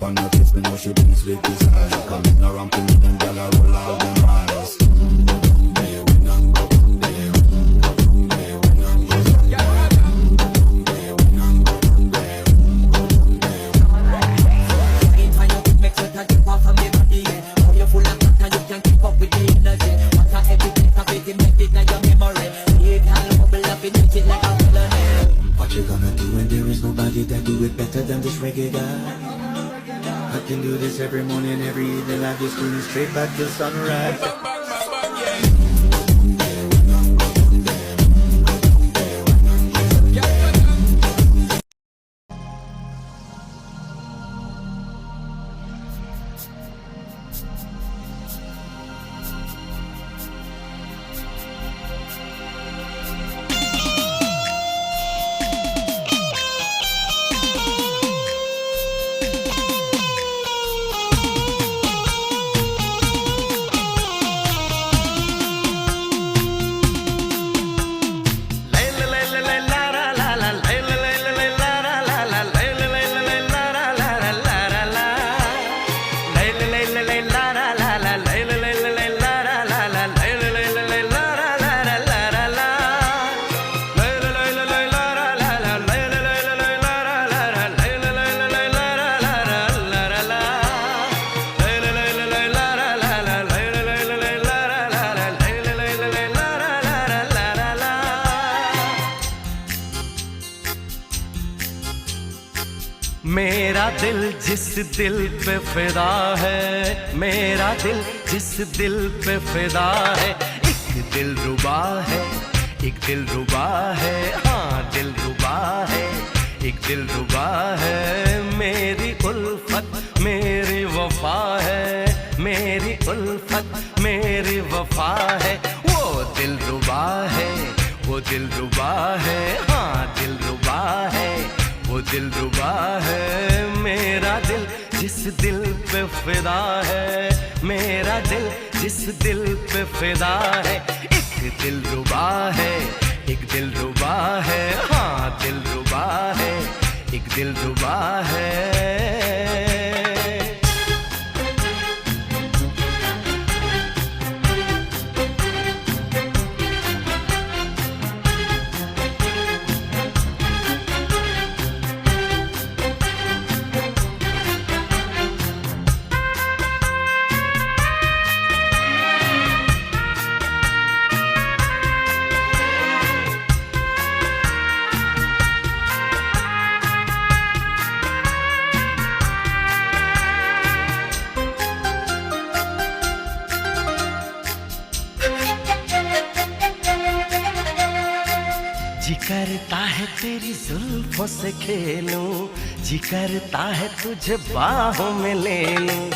on her tip, you know she brings sweet desire. Come in a ramp and them gyal a roll out them eyes. Go down there, we nang go down there. Go down there, we nang go down there. Go down there, we nang go down there. Go down there. Ain't find out it makes sweat and drip off of me body, yeah. Oh, you full of fat and you can't keep up with the energy. What a every take of it, it make it like your memory. You can't bubble up, it make it like a felony. What you gonna do when there is nobody that do it better than this reggae guy? I can do this every morning, every evening. I just screaming straight back till sunrise. मेरा दिल जिस दिल पे फिदा है, मेरा दिल जिस दिल पे फिदा है, एक दिल रुबा है, एक दिल रुबा है, हाँ दिल रुबा है, एक दिल रुबा है। मेरी उल्फत मेरी वफा है, मेरी उल्फत मेरी वफा है। वो दिल रुबा है, वो दिल रुबा है, हाँ दिल रुबा है, वो दिल रुबा है। मेरा दिल जिस दिल पे फिदा है, मेरा दिल जिस दिल पे फिदा है, एक दिल रुबा है, एक दिल रुबा है, हाँ दिल रुबा है, एक दिल रुबा है। जी करता है तेरी जुल्फों से खेलूं, जी करता है तुझे बाहों में ले लूं,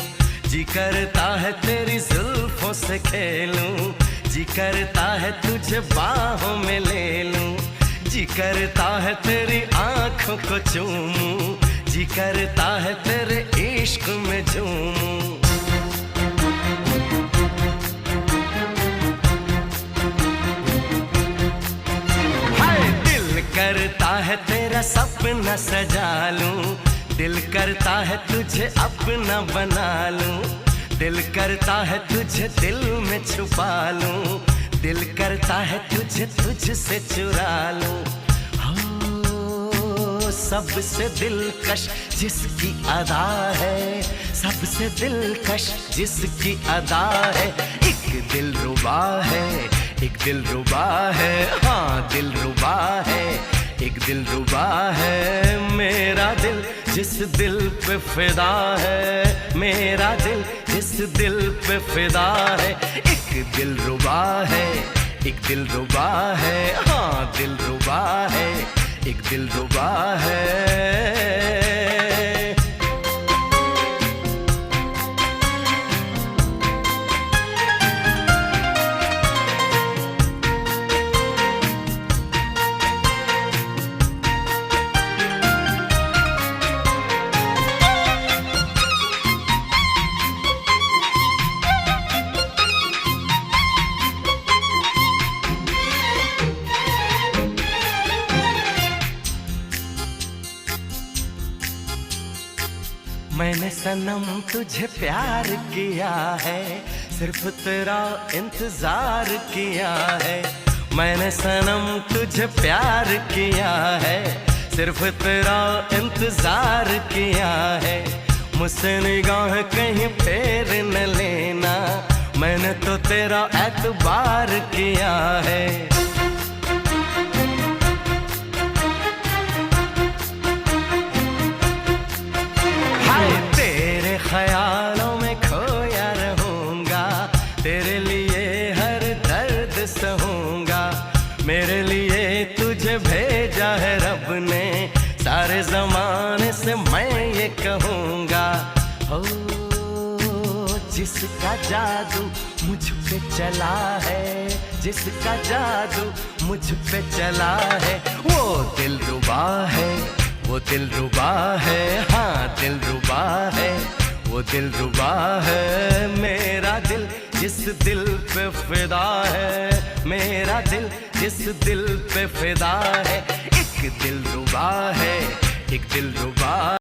जी करता है तेरी जुल्फों से खेलूं, जी करता है तुझे बाहों में ले लूं, जी करता है तेरी आंखों को चूमूं, जी करता है तेरे इश्क में झूमूं। करता है तेरा सपना सजा लूं, दिल करता है तुझे अपना बना लूं, दिल करता है तुझे दिल में छुपा लूं, दिल करता है तुझे तुझसे चुरा लूं। हो सबसे दिलकश जिसकी अदा है, सबसे दिलकश जिसकी अदा है, एक दिल रुबा है, एक दिल रुबा है, हाँ दिल रुबा है, एक दिल रुबा है। मेरा दिल जिस दिल पे फिदा है, मेरा दिल जिस दिल पे फिदा है, एक दिल रुबा है, एक दिल रुबा है, हाँ दिल रुबा है, एक दिल रुबा है। मैंने सनम तुझे प्यार किया है, सिर्फ तेरा इंतजार किया है। मैंने सनम तुझे प्यार किया है, सिर्फ तेरा इंतजार किया है। मुझसे निगाह कहीं फेर न लेना, मैंने तो तेरा एतबार किया है। हाय तेरे ख्यालों में खोया रहूंगा, तेरे लिए हर दर्द सहूंगा। मेरे लिए तुझे भेजा है रब ने, सारे जमाने से मैं ये कहूंगा। हो जिसका जादू मुझ पे चला है, जिसका जादू मुझ पे चला है, वो दिलरुबा है, वो दिलरुबा है, हाँ दिलरुबा है, वो दिलरुबा है। मेरा दिल जिस दिल पे फिदा है, मेरा दिल जिस दिल पे फिदा है, एक दिलरुबा है, एक दिलरुबा।